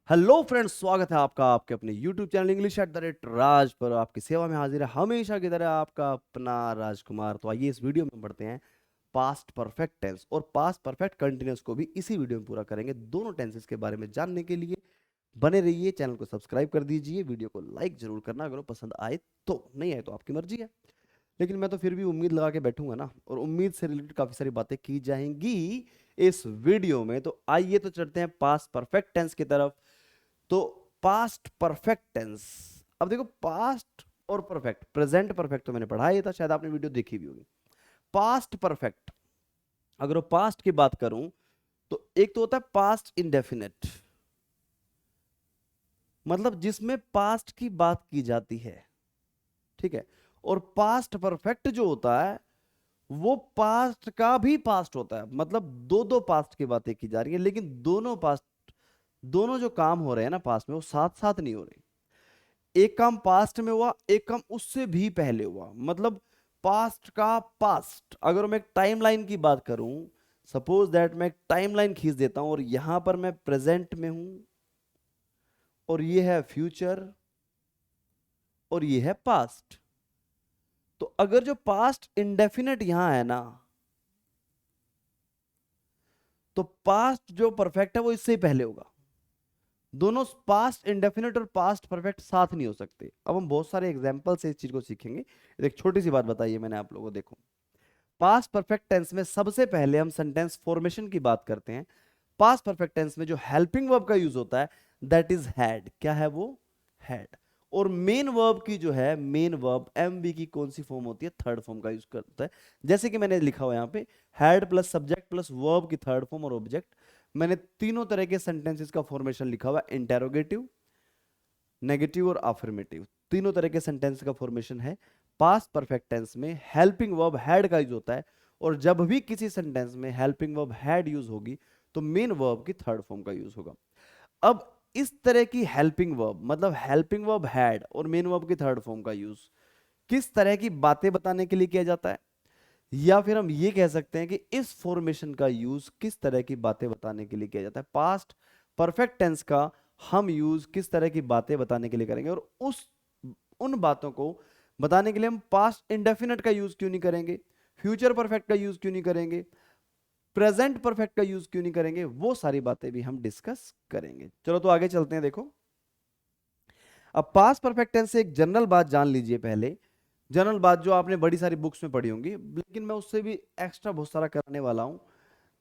Hello friends, स्वागत है आपका आपके अपने YouTube channel English at the rate Raj पर। आपकी सेवा में हाजिर है हमेशा की तरह आपका अपना राजकुमार। तो आइए इस वीडियो में बढ़ते हैं पास्ट परफेक्ट टेंस और पास्ट परफेक्ट कंटिन्यूअस को भी इसी वीडियो में पूरा करेंगे। दोनों टेंसेस के बारे में जानने के लिए बने रहिए, चैनल को सब्सक्राइब कर दीजिए, वीडियो को लाइक जरूर करना अगर वो पसंद आए तो, नहीं आए तो आपकी मर्जी है। लेकिन मैं तो फिर भी उम्मीद लगा के बैठूंगा ना, और उम्मीद से रिलेटेड काफी सारी बातें की जाएंगी इस वीडियो में। तो आइए तो चलते हैं पास्ट परफेक्ट टेंस की तरफ। तो पास्ट परफेक्ट टेंस, अब देखो पास्ट और परफेक्ट, प्रेजेंट परफेक्ट तो मैंने पढ़ा ही था, शायद आपने वीडियो देखी भी होगी। पास्ट परफेक्ट, अगर वो पास्ट की बात करूं तो एक तो होता है पास्ट इंडेफिनिट, मतलब जिसमें पास्ट की बात की जाती है, ठीक है। और पास्ट परफेक्ट जो होता है वो पास्ट का भी पास्ट होता है, मतलब दो दो पास्ट की बातें की जा रही है, लेकिन दोनों पास्ट, दोनों जो काम हो रहे हैं ना पास्ट में, वो साथ साथ नहीं हो रहे। एक काम पास्ट में हुआ, एक काम उससे भी पहले हुआ, मतलब पास्ट का पास्ट। अगर मैं एक टाइमलाइन की बात करूं, सपोज दैट मैं एक टाइमलाइन खींच देता हूं और यहां पर मैं प्रेजेंट में हूं, और ये है फ्यूचर, और ये है पास्ट। तो अगर जो पास्ट इंडेफिनेट यहां है ना, तो पास्ट जो परफेक्ट है वो इससे ही पहले होगा। दोनों पास्ट इंडेफिनिट और पास्ट परफेक्ट साथ नहीं हो सकते। अब हम बहुत सारे एग्जांपल से इस चीज को सीखेंगे। एक छोटी सी बात बताइए मैंने आप लोगों को, देखो पास्ट परफेक्ट टेंस में सबसे पहले हम सेंटेंस फॉर्मेशन की बात करते हैं। पास्ट परफेक्ट टेंस में जो हेल्पिंग वर्ब का यूज होता है दैट इज हैड। क्या है वो? हैड। और मेन वर्ब की जो है, मेन वर्ब एमवी की कौन सी फॉर्म होती है? थर्ड फॉर्म का यूज करता है। जैसे कि मैंने लिखा हुआ यहाँ पे, had plus subject plus verb की थर्ड फॉर्म और ऑब्जेक्ट। मैंने तीनों तरह के सेंटेंसेस का फॉर्मेशन लिखा हुआ है, इंटेरोगेटिव, नेगेटिव और अफर्मेटिव। तीनों तरह के सेंटेंस का फॉर्मेशन है। पास्ट परफेक्ट टेंस में हेल्पिंग वर्ब हैड का यूज होता है, और जब भी किसी सेंटेंस में हेल्पिंग वर्ब हैड यूज होगी तो मेन वर्ब की थर्ड फॉर्म का यूज होगा। अब इस तरह की हेल्पिंग वर्ब, मतलब हेल्पिंग वर्ब हैड और मेन वर्ब की थर्ड फॉर्म का यूज किस तरह की बातें बताने के लिए किया जाता है, या फिर हम ये कह सकते हैं कि इस फॉर्मेशन का यूज किस तरह की बातें बताने के लिए किया जाता है। पास्ट परफेक्ट टेंस का हम यूज किस तरह की बातें बताने के लिए करेंगे, और उन बातों को बताने के लिए हम पास्ट इंडेफिनिट का यूज क्यों नहीं करेंगे, फ्यूचर परफेक्ट का यूज क्यों नहीं करेंगे, प्रेजेंट परफेक्ट का यूज क्यों नहीं करेंगे, वो सारी बातें भी हम डिस्कस करेंगे। चलो तो आगे चलते हैं। देखो अब पास्ट परफेक्ट टेंस से एक जनरल बात जान लीजिए पहले। जनरल बात जो आपने बड़ी सारी बुक्स में पढ़ी होंगी, लेकिन मैं उससे भी एक्स्ट्रा बहुत सारा करने वाला हूं,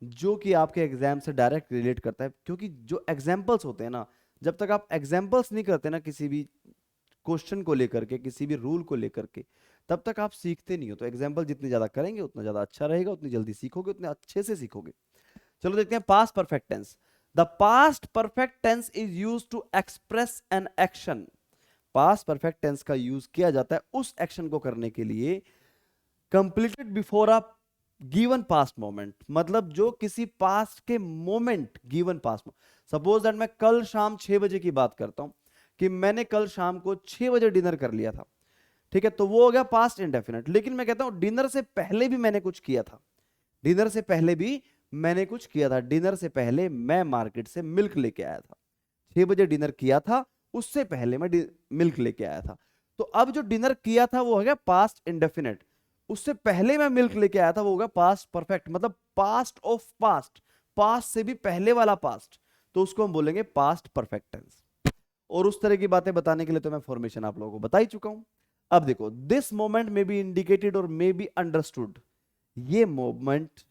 जो कि आपके एग्जाम से डायरेक्ट रिलेट करता है। क्योंकि जो एग्जाम्पल्स होते हैं ना, जब तक आप एग्जाम्पल्स नहीं करते ना किसी भी क्वेश्चन को लेकर के, किसी भी रूल को लेकर के, तब तक आप सीखते नहीं हो। तो एग्जाम्पल जितने ज्यादा करेंगे उतना ज्यादा अच्छा रहेगा, उतनी जल्दी सीखोगे, उतने अच्छे से सीखोगे। चलो देखते हैं past perfect tense. The past perfect tense is use to express an action. Past perfect tense का यूज किया जाता है उस एक्शन को करने के लिए completed before a given past moment, मतलब जो किसी पास्ट के moment, given past. Suppose that मैं कल शाम 6 बजे की बात करता हूं कि मैंने कल शाम को 6 बजे डिनर कर लिया था, ठीक है, तो वो हो गया पास्ट इंडेफिनिट। लेकिन मैं कहता हूं डिनर से पहले भी मैंने कुछ किया था, डिनर से पहले भी मैंने कुछ किया था, डिनर से पहले मैं मार्केट से मिल्क लेके आया था। 6 बजे डिनर किया था, उससे पहले मैं मिल्क लेके आया था। तो अब जो डिनर किया था वो हो गया पास्ट इंडेफिनिट, उससे पहले मैं मिल्क लेके आया था वो हो गया पास्ट परफेक्ट, मतलब पास्ट ऑफ पास्ट, पास्ट से भी पहले वाला पास्ट। तो उसको हम बोलेंगे पास्ट परफेक्ट टेंस। और उस तरह की बातें बताने के लिए तो मैं फॉर्मेशन आप लोगों को बता ही चुका हूं। अब देखो, दिस मोमेंट में बी इंडिकेटेड और मे बी अंडरस्टूड। ये मोमेंट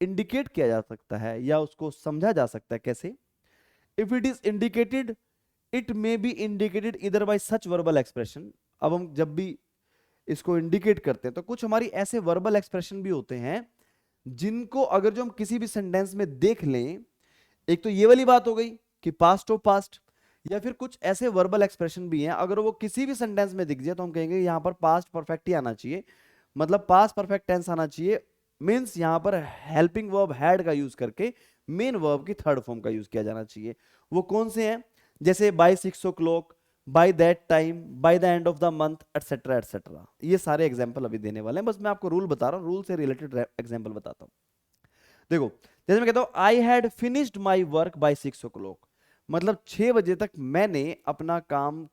इंडिकेट किया जा सकता है या उसको समझा जा सकता है कैसे? If it is indicated, it may be indicated इधर बाय सच वर्बल एक्सप्रेशन। अब हम जब भी इसको इंडिकेट करते हैं तो कुछ हमारी ऐसे वर्बल एक्सप्रेशन भी होते हैं जिनको अगर जो हम किसी भी सेंटेंस में देख लें, एक तो ये वाली बात हो गई कि पास्ट ऑफ पास्ट, या फिर कुछ ऐसे वर्बल एक्सप्रेशन भी हैं अगर वो किसी भी सेंटेंस में दिख जाए तो हम कहेंगे यहां पर पास्ट परफेक्ट ही आना चाहिए, मतलब पास्ट परफेक्ट टेंस आना चाहिए। मींस यहां पर हेल्पिंग वर्ब हैड का यूज करके मेन वर्ब की थर्ड फॉर्म का यूज किया जाना चाहिए। वो कौन से हैं? जैसे by 6 o'clock, by that time, by the end of the month, etcetera etcetera. ये सारे एग्जांपल अभी देने वाले हैं, बस मैं आपको रूल बता रहा हूं, रूल से रिलेटेड एग्जांपल बताता हूं। देखो, जैसे मैं कहता हूं I had finished my work by 6 o'clock, मतलब 6 बजे तक मैंने अपना काम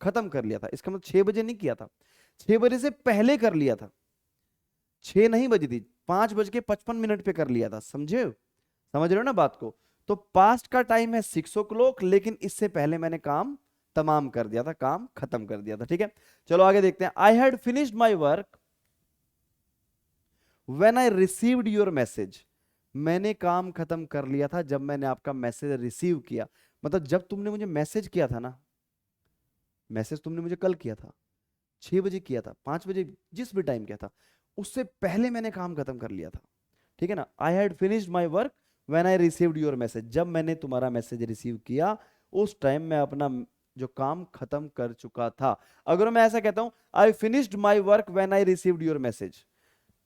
खत्म कर लिया था। इसका मतलब 6 बजे नहीं किया था, 6 बजे से पहले कर लिया था। 6 नहीं बजी थी, 5:55 पे कर लिया था। समझे, समझ रहे हो ना बात को? तो पास्ट का टाइम है 6 o'clock, लेकिन इससे पहले मैंने काम तमाम कर दिया था, काम खत्म कर दिया था। ठीक है, चलो आगे देखते हैं। I had finished my work when I received your message. मैंने काम खत्म कर लिया था जब मैंने आपका मैसेज रिसीव किया। मतलब जब तुमने मुझे मैसेज किया था ना, मैसेज तुमने मुझे कल किया था, 6 बजे किया था, 5 बजे, जिस भी टाइम किया था, उससे पहले मैंने काम खत्म कर लिया था। ठीक है ना? I had finished my work when I received your message. जब मैंने तुम्हारा मैसेज रिसीव किया उस टाइम मैं अपना जो काम खत्म कर चुका था। अगर मैं ऐसा कहता हूं I finished my work when I received your message,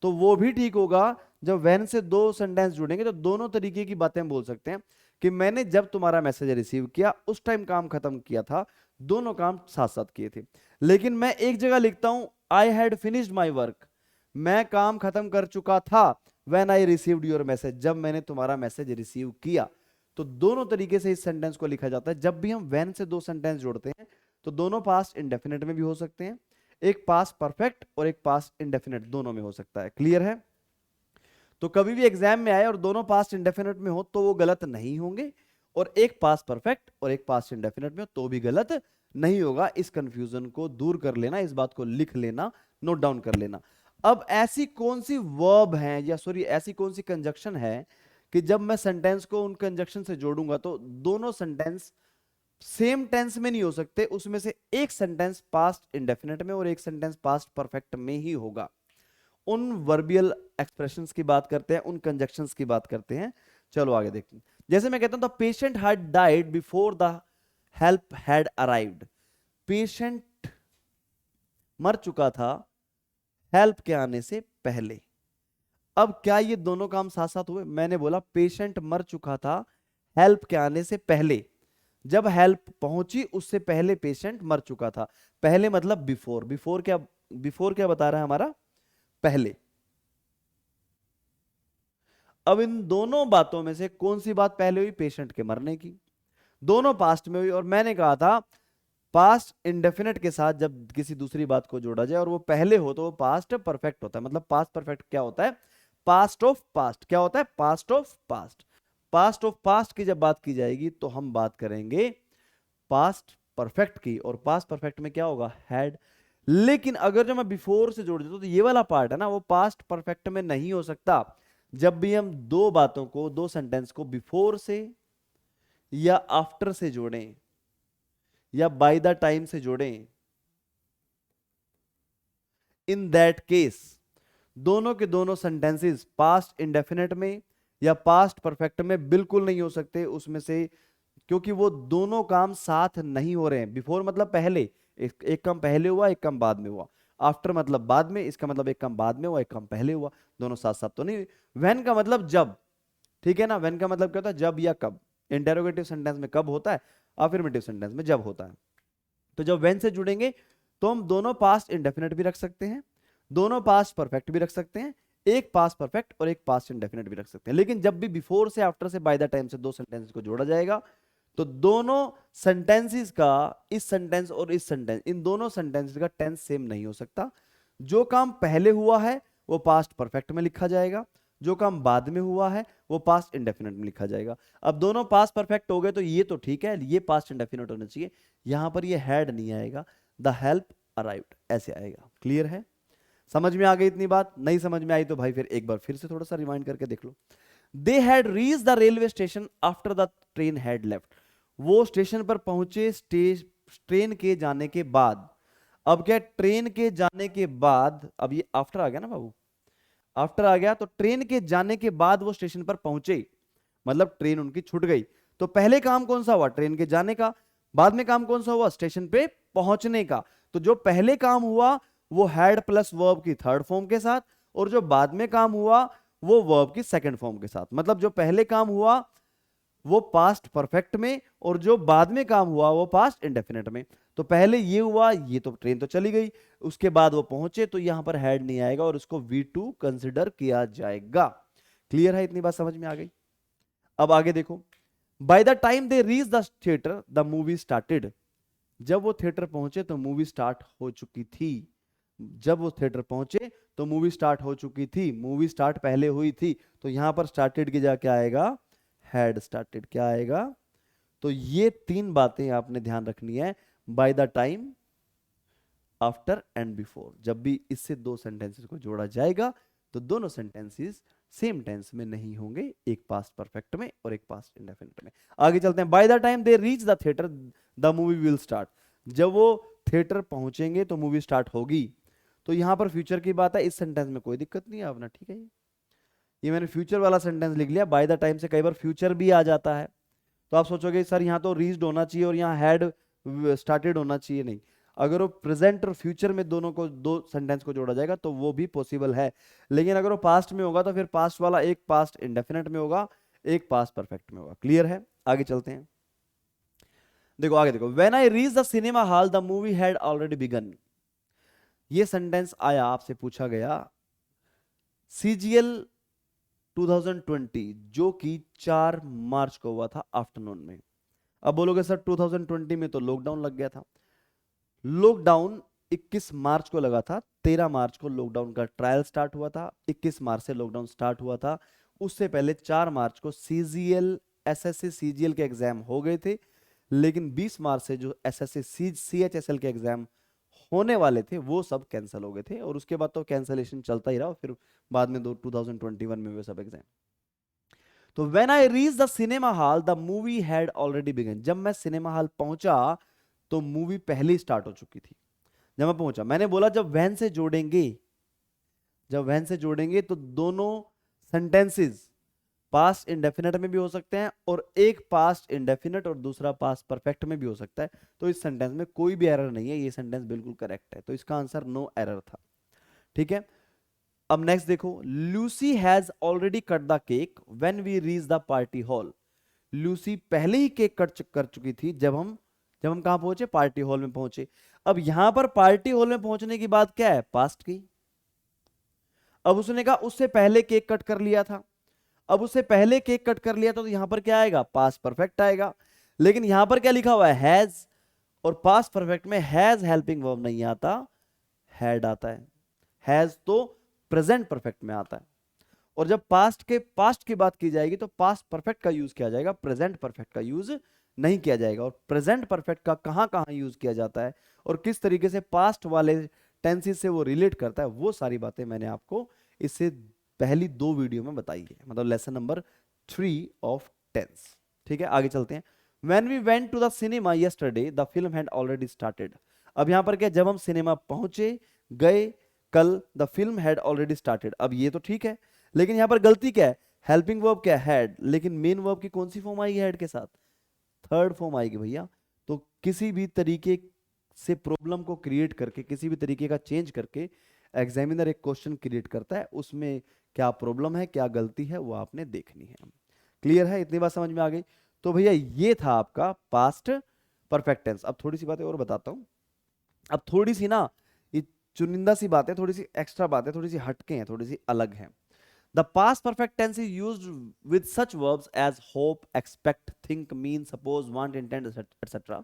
तो वो भी ठीक होगा। जब व्हेन से दो सेंटेंस जुड़ेंगे तो दोनों तरीके की बातें हम बोल सकते हैं कि मैंने जब तुम्हारा मैसेज रिसीव किया उस टाइम काम खत्म किया था, दोनों काम साथ साथ किए थे। लेकिन मैं एक जगह लिखता हूं I had finished my work, मैं काम खत्म कर चुका था when I received your message, जब मैंने तुम्हारा मैसेज रिसीव किया। तो दोनों तरीके से इस सेंटेंस को लिखा जाता है। जब भी हम व्हेन से दो सेंटेंस जोड़ते हैं तो दोनों पास्ट इंडेफिनिट में भी हो सकते हैं, एक पास्ट परफेक्ट और एक पास्ट इंडेफिनिट, दोनों में हो सकता है। क्लियर है? तो कभी भी एग्जाम में आए और दोनों पास्ट इंडेफिनिट में हो तो वो गलत नहीं होंगे, और एक पास्ट परफेक्ट और एक पास्ट इंडेफिनिट में हो तो भी गलत नहीं होगा। इस कंफ्यूजन को दूर कर लेना, इस बात को लिख लेना, नोट डाउन कर लेना। अब ऐसी कौन सी वर्ब है, या सॉरी ऐसी कौन सी कंजक्शन है कि जब मैं सेंटेंस को उन कंजक्शन से जोड़ूंगा तो दोनों सेंटेंस सेम टेंस में नहीं हो सकते, उसमें से एक सेंटेंस पास्ट इंडेफिनिट में और एक सेंटेंस पास्ट परफेक्ट में ही होगा। उन वर्बियल एक्सप्रेशंस की बात करते हैं, उन कंजक्शंस की बात करते हैं। चलो आगे देखते हैं। जैसे मैं कहता हूं the patient had died before the help had arrived. Patient मर चुका था हेल्प के आने से पहले। अब क्या ये दोनों काम साथ साथ हुए? मैंने बोला पेशेंट मर चुका था हेल्प के आने से पहले, जब हेल्प पहुंची उससे पहले पेशेंट मर चुका था। पहले मतलब बिफोर, बिफोर क्या बता रहा है हमारा? पहले। अब इन दोनों बातों में से कौन सी बात पहले हुई? पेशेंट के मरने की। दोनों पास्ट में हुई, और मैंने कहा था पास्ट इंडेफिनिट के साथ जब किसी दूसरी बात को जोड़ा जाए और वो पहले हो तो वो पास्ट परफेक्ट होता है। मतलब पास्ट परफेक्ट क्या होता है? Past of past. क्या होता है? Past of past. Past of past की जब बात की जाएगी तो हम बात करेंगे पास्ट परफेक्ट की, और पास्ट परफेक्ट में क्या होगा? हैड। लेकिन अगर जो मैं बिफोर से जोड़ देता हूं तो ये वाला पार्ट है ना, वो पास्ट परफेक्ट में नहीं हो सकता। जब भी हम दो बातों को, दो सेंटेंस को बिफोर से या आफ्टर से जोड़ें या बाय द टाइम से जोड़ें, इन दैट केस दोनों के दोनों सेंटेंसेस पास्ट इंडेफिनिट में या पास्ट परफेक्ट में बिल्कुल नहीं हो सकते उसमें से, क्योंकि वो दोनों काम साथ नहीं हो रहे हैं। बिफोर मतलब पहले, एक काम पहले हुआ, एक काम बाद में हुआ। आफ्टर मतलब बाद में, इसका मतलब एक काम बाद में हुआ, एक काम पहले हुआ, दोनों साथ साथ तो नहीं। व्हेन का मतलब जब, ठीक है ना? व्हेन का मतलब क्या होता है? जब या कब। इंटेरोगेटिव सेंटेंस में कब होता है? अफर्मेटिव सेंटेंस में जब होता है। तो जब व्हेन से जुड़ेंगे तो हम दोनों पास्ट इंडेफिनिट भी रख सकते हैं, दोनों पास्ट परफेक्ट भी रख सकते हैं, एक पास्ट परफेक्ट और एक पास्ट इंडेफिनिट भी रख सकते हैं। लेकिन जब भी बिफोर से, आफ्टर से, बाय द टाइम से दो सेंटेंस को जोड़ा जाएगा तो दोनों सेंटेंसेस का, इस सेंटेंस और इस सेंटेंस, इन दोनों सेंटेंसेस का टेंस सेम नहीं हो सकता। जो काम पहले हुआ है वो पास्ट परफेक्ट में लिखा जाएगा, जो काम बाद में हुआ है वो पास्ट इंडेफिनिट में लिखा जाएगा। अब दोनों पास्ट परफेक्ट हो गए तो ये तो ठीक है, ये पास्ट इंडेफिनिट होना चाहिए। यहां पर ये हैड नहीं आएगा, द हेल्प अराइव्ड ऐसे आएगा। क्लियर है? समझ में आ गई इतनी बात? नहीं समझ में आई तो भाई फिर एक बार फिर से थोड़ा सा रिवाइंड करके देख लो। They had reach the railway station after the train had left. वो स्टेशन पर पहुंचे ट्रेन के जाने के बाद। अब क्या, ट्रेन के जाने के बाद, अब ये आफ्टर आ गया ना बाबू, आफ्टर आ गया, तो ट्रेन के जाने के बाद वो स्टेशन पर पहुंचे, मतलब ट्रेन उनकी छूट गई। तो पहले काम कौन सा हुआ? ट्रेन के जाने का। बाद में काम कौन सा हुआ? स्टेशन पे पहुंचने का। तो जो पहले काम हुआ वो हैड प्लस वर्ब की थर्ड फॉर्म के साथ, और जो बाद में काम हुआ वो वर्ब की सेकंड फॉर्म के साथ। मतलब जो पहले काम हुआ वो पास्ट परफेक्ट में, और जो बाद में काम हुआ वो पास्ट इंडेफिनिट में। तो पहले ये हुआ, ये तो ट्रेन तो चली गई, उसके बाद वो पहुंचे, तो यहां पर हैड नहीं आएगा और उसको V2 कंसिडर किया जाएगा। क्लियर है? इतनी बात समझ में आ गई? अब आगे देखो, by the time they reach the theatre the movie started. जब वो थिएटर पहुंचे तो मूवी स्टार्ट हो चुकी थी। जब वो थिएटर पहुंचे तो मूवी स्टार्ट हो चुकी थी। मूवी स्टार्ट पहले हुई थी, तो यहां पर स्टार्टेड की जगह क्या आएगा? Had started. क्या आएगा? तो ये तीन बातें आपने ध्यान रखनी है। By the time, after and before. जब भी इससे दो सेंटेंसेस को जोड़ा जाएगा तो दोनों सेंटेंसेस सेम टेंस में नहीं होंगे, एक पास्ट परफेक्ट में और एक पास्ट इंडेफिनिट में। आगे चलते हैं। By the time they reach the theatre the movie will start. जब वो थिएटर पहुंचेंगे तो मूवी स्टार्ट होगी। तो यहां पर फ्यूचर की बात है, इस सेंटेंस में कोई दिक्कत नहीं है अपना, ठीक है। ये मैंने फ्यूचर वाला सेंटेंस लिख लिया। बाय द टाइम से कई बार फ्यूचर भी आ जाता है, तो आप सोचोगे सर यहाँ तो रीच्ड होना चाहिए और यहाँ हैड स्टार्टेड होना चाहिए। नहीं, अगर वो प्रेजेंट और फ्यूचर में दोनों को, दो सेंटेंस को जोड़ा जाएगा तो वो भी पॉसिबल है। लेकिन अगर वो पास्ट में होगा तो फिर पास्ट वाला एक पास्ट इंडेफिनिट में होगा, एक पास्ट परफेक्ट में होगा। क्लियर है? आगे चलते हैं। देखो आगे देखो। When I reach the cinema hall the movie had already begun. ये सेंटेंस आया, आपसे पूछा गया सीजीएल 2020 जो कि 4 मार्च को हुआ था आफ्टरनून में। अब बोलोगे सर 2020 में तो लॉकडाउन लग गया था। लॉकडाउन 21 मार्च को लगा था। 13 मार्च को लॉकडाउन का ट्रायल स्टार्ट हुआ था। 21 मार्च से लॉकडाउन स्टार्ट हुआ था। उससे पहले 4 मार्च को सीजीएल एसएससी सीजीएल के एग्जाम हो गए थे, लेकिन 20 मार्च से जो एसएससी सीएचएसएल के एग्जाम होने वाले थे वो सब कैंसिल हो गए थे, और उसके बाद तो कैंसिलेशन चलता ही रहा, फिर बाद में 2021 में हुए सब एग्जाम। तो when I reach the cinema hall the movie had already begun. जब मैं सिनेमा हॉल पहुंचा तो मूवी पहले ही स्टार्ट हो चुकी थी। जब मैं पहुंचा, मैंने बोला जब वैन से जोड़ेंगे, जब वैन से जोड़ेंगे तो दोनों सेंटेंसेस पास्ट इंडेफिनिट में भी हो सकते हैं और एक पास्ट इंडेफिनिट और दूसरा पास्ट परफेक्ट में भी हो सकता है। तो इस सेंटेंस में कोई भी एरर नहीं है, ये सेंटेंस बिल्कुल करेक्ट है। तो इसका आंसर नो एरर था, ठीक है। अब नेक्स्ट देखो। Lucy has already cut the cake when we reach the party hall. Lucy पहले ही केक कट कर चुकी थी जब हम कहां पहुंचे? पार्टी हॉल में पहुंचे। अब यहां पर पार्टी हॉल में पहुंचने की बात क्या है? पास्ट की। अब उसने कहा उससे पहले केक कट कर लिया था। अब उससे पहले केक कट कर लिया था, तो यहां पर क्या आएगा? पास्ट परफेक्ट आएगा। लेकिन यहां पर क्या लिखा हुआ है? हैज। और पास्ट परफेक्ट में हैज हेल्पिंग वर्ब नहीं आता, हैड आता है। हैज तो प्रेजेंट परफेक्ट में आता है। और जब पास्ट की बात की जाएगी तो पास्ट परफेक्ट का यूज किया जाएगा, प्रेजेंट परफेक्ट का यूज नहीं किया जाएगा। और प्रेजेंट परफेक्ट का कहां कहां यूज किया जाता है और किस तरीके से पास्ट वाले टेंसेस से वो रिलेट करता है, वो सारी बातें मैंने आपको इससे पहली 2 वीडियो में बताई है, मतलब लेसन नंबर 3 ऑफ टेंस। ठीक है, आगे चलते हैं। When we went to the cinema yesterday, the film had already started. अब यहां पर क्या? जब हम सिनेमा पहुंचे, गए कल, the film had already started. अब ये तो ठीक है, लेकिन यहां पर गलती क्या है? हेल्पिंग वर्ब क्या? हैड। लेकिन मेन वर्ब की कौन सी फॉर्म आएगी हैड के साथ? थर्ड फॉर्म आएगी भैया। तो किसी भी तरीके से प्रॉब्लम को क्रिएट करके, किसी भी तरीके का चेंज करके एग्जामिनर एक क्वेश्चन क्रिएट करता है, उसमें क्या प्रॉब्लम है, क्या गलती है, वो आपने देखनी है। क्लियर है? इतनी बात समझ में आ गई? तो भैया ये था आपका पास्ट परफेक्ट टेंस। अब थोड़ी सी बातें और बताता हूं। अब थोड़ी सी ना ये चुनिंदा सी बातें, थोड़ी सी एक्स्ट्रा बातें, थोड़ी सी हटके हैं, थोड़ी सी अलग हैं। The past perfect tense is used with such verbs as hope, expect, think, mean, suppose, want, intend, etc.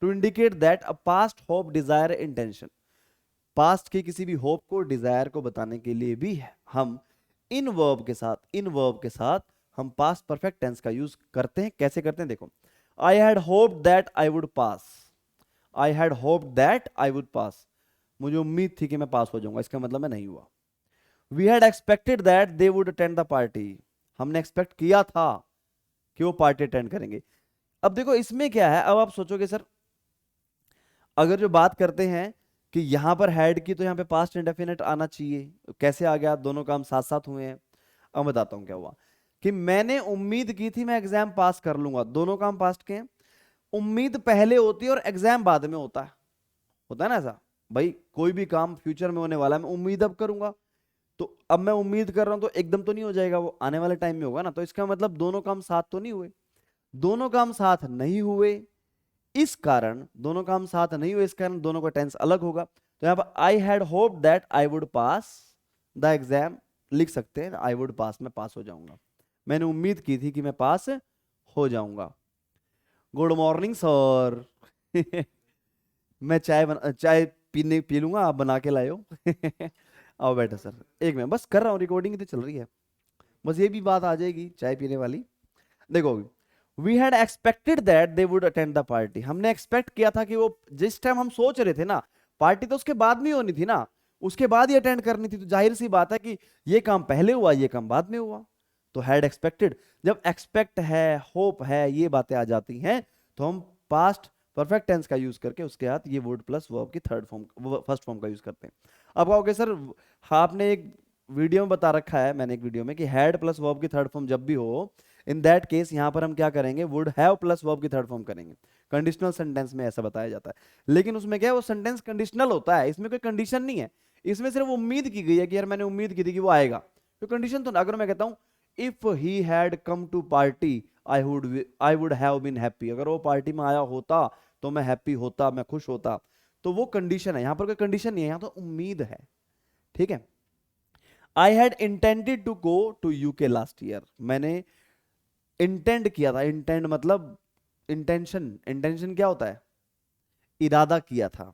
to indicate that a past hope, desire, intention. Past की किसी भी होप को, डिजायर को बताने के लिए भी हम इन वर्ब के साथ हम पास्ट परफेक्ट टेंस का यूज करते हैं। कैसे करते हैं देखो। I had hoped that I would pass. I had hoped that I would पास। मुझे उम्मीद थी कि मैं पास हो जाऊंगा, इसका मतलब मैं नहीं हुआ। We had expected that they would attend the party. हमने एक्सपेक्ट किया था कि वो पार्टी अटेंड करेंगे। अब देखो इसमें क्या है, अब आप सोचोगे सर अगर जो बात करते हैं कि यहां पर हैड की, तो यहां पे पास्ट इंडेफिनिट आना चाहिए, कैसे आ गया? दोनों काम साथ साथ हुए हैं। अब बताता हूं क्या हुआ कि मैंने उम्मीद की थी मैं एग्जाम पास कर लूंगा। दोनों काम पास्ट के हैं। उम्मीद पहले होती है और एग्जाम बाद में होता है ना ऐसा? भाई कोई भी काम फ्यूचर में होने वाला है, मैं उम्मीद अब करूंगा, तो अब मैं उम्मीद कर रहा हूं तो एकदम तो नहीं हो जाएगा, वो आने वाले टाइम में होगा ना। तो इसका मतलब दोनों काम साथ तो नहीं हुए। दोनों काम साथ नहीं हुए, इस कारण दोनों काम साथ नहीं हुए, इस कारण दोनों का टेंस अलग होगा। तो यहां पर I had hope that I would pass the exam लिख सकते हैं, आई वुड पास, मैं पास हो जाऊंगा। मैंने उम्मीद की थी कि मैं पास हो जाऊंगा। Good morning sir. मैं चाय पीने पी लूंगा, आप बना के लाए हो। आओ बैठो सर, एक मिनट बस कर रहा हूँ, रिकॉर्डिंग तो चल रही है, बस ये भी बात आ जाएगी चाय पीने वाली। देखो, we had expected that they would attend the party, हमने एक्सपेक्ट किया था कि वो जिस टाइम हम सोच रहे थे ना, पार्टी तो उसके बाद में होनी थी ना, उसके बाद ही अटेंड करनी थी, तो जाहिर सी बात है कि ये काम पहले हुआ ये काम बाद में हुआ। तो हैड एक्सपेक्टेड, जब एक्सपेक्ट है, होप है, ये बातें आ जाती हैं, तो हम पास्ट परफेक्ट टेंस का यूज करके उसके साथ ये वुड प्लस वर्ब की थर्ड फॉर्म फर्स्ट फॉर्म का यूज करते हैं। अब कहोगे सर आपने एक वीडियो में बता रखा है, मैंने एक वीडियो में, कि हैड प्लस वर्ब की थर्ड फॉर्म जब भी हो, इन दैट केस यहां पर हम क्या करेंगे, वुड हैव प्लस वर्ब की थर्ड फॉर्म करेंगे। कंडीशनल सेंटेंस में ऐसा बताया जाता है, लेकिन उसमें क्या है, वो सेंटेंस कंडीशनल होता है, इसमें कोई कंडीशन नहीं है, इसमें सिर्फ उम्मीद की गई है कि यार मैंने उम्मीद की थी कि वो आएगा, तो कंडीशन तो ना। अगर मैं कहता हूं if he had come to party I would have been happy, अगर वो पार्टी में आया होता तो मैं हैप्पी होता, मैं खुश होता, तो वो कंडीशन है, यहां पर कोई कंडीशन नहीं है, यहां तो उम्मीद है। ठीक है, I had intended to go to UK last year, मैंने इंटेंड किया था, इंटेंड मतलब इंटेंशन, इंटेंशन क्या होता है, इरादा किया था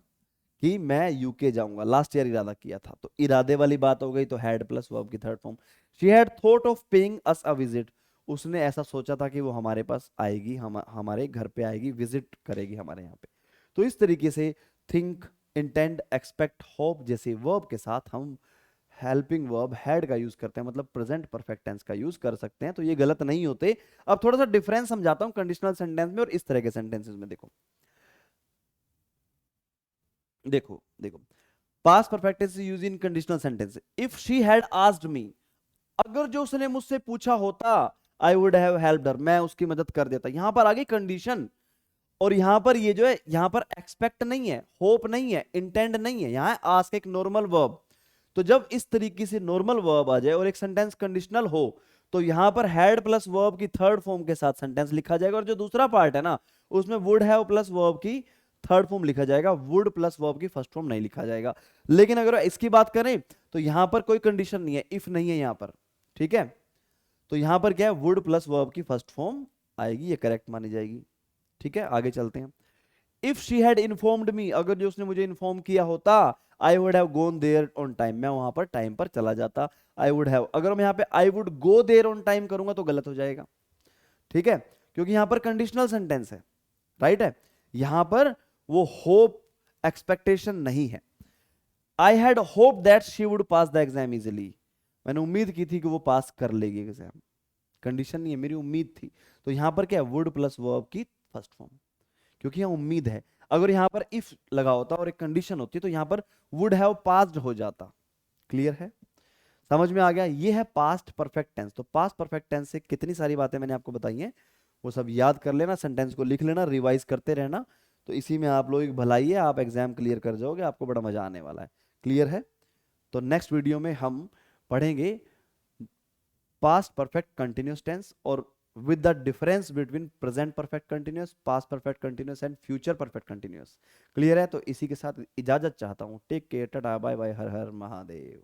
कि मैं यूके जाऊंगा, लास्ट ईयर इरादा किया था, तो इरादे वाली बात हो गई, तो हैड प्लस वर्ब की third form. She had thought of paying us a visit, उसने ऐसा सोचा था कि वो हमारे पास आएगी, हमारे घर पे आएगी, विजिट करेगी हमारे यहाँ पे। तो इस तरीके से थिंक, इंटेंड, एक्सपेक्ट, होप जैसे वर्ब के साथ हम हेल्पिंग वर्ब हैड का यूज करते हैं, मतलब प्रेजेंट परफेक्ट टेंस का यूज कर सकते हैं, तो ये गलत नहीं होते। अब थोड़ा सा डिफरेंस समझाता हूं कंडीशनल सेंटेंस में और इस तरह के सेंटेंसेस में। देखो देखो देखो, past perfect tense use in conditional sentence, if she had asked me, अगर जो उसने मुझसे पूछा होता, I would have helped her, मैं उसकी मदद कर देता। यहां पर आ गई कंडीशन, और यहां पर ये जो है, यहां पर एक्सपेक्ट नहीं है, होप नहीं है, इंटेंड नहीं है, यहां आस्क एक नॉर्मल वर्ब। तो जब इस तरीके से नॉर्मल वर्ब आ जाए और एक सेंटेंस कंडीशनल हो, तो यहां पर हैड प्लस वर्ब की थर्ड फॉर्म के साथ सेंटेंस लिखा जाएगा, और जो दूसरा पार्ट है ना, उसमें वुड हैव प्लस वर्ब की थर्ड फॉर्म लिखा जाएगा, वुड प्लस वर्ब की फर्स्ट फॉर्म नहीं लिखा जाएगा। लेकिन अगर इसकी बात करें तो यहां पर कोई कंडीशन नहीं है, इफ नहीं है यहां पर। ठीक है, तो यहां पर क्या है, वुड प्लस वर्ब की फर्स्ट फॉर्म आएगी, ये करेक्ट मानी जाएगी। ठीक है, आगे चलते हैं। If she had informed me, अगर जो उसने मुझे इन्फॉर्म किया होता, I would have gone there on time, मैं वहां पर टाइम पर चला जाता। आई वुड हैव, अगर मैं यहाँ पे I would go there on time करूंगा तो गलत हो जाएगा। ठीक है, क्योंकि यहां पर कंडीशनल सेंटेंस है, राइट है, यहां पर वो होप एक्सपेक्टेशन नहीं है। I had hope that she would pass the exam easily, मैंने उम्मीद की थी कि वो पास कर लेगी एग्जाम, कंडीशन नहीं है, मेरी उम्मीद थी। तो यहां पर क्या है, वुड प्लस वर्ब की फर्स्ट फॉर्म, क्योंकि यहां उम्मीद है। अगर यहां पर इफ लगा होता और एक कंडीशन होती तो यहां पर वुड हैव पास्ड हो जाता। क्लियर है, समझ में आ गया। ये है पास्ट परफेक्ट टेंस। तो पास्ट परफेक्ट टेंस से कितनी सारी बातें मैंने आपको बताई हैं, वो सब याद कर लेना, सेंटेंस को लिख लेना, रिवाइज करते रहना, तो इसी में आप लोग भलाई है, आप एग्जाम क्लियर कर जाओगे, आपको बड़ा मजा आने वाला है। क्लियर है, तो नेक्स्ट वीडियो में हम पढ़ेंगे पास्ट परफेक्ट कंटिन्यूअस टेंस, और with the difference between present perfect continuous, past perfect continuous and future perfect continuous। Clear है, तो इसी के साथ इजाजत चाहता हूं। Take care, tata bye bye, हर हर महादेव।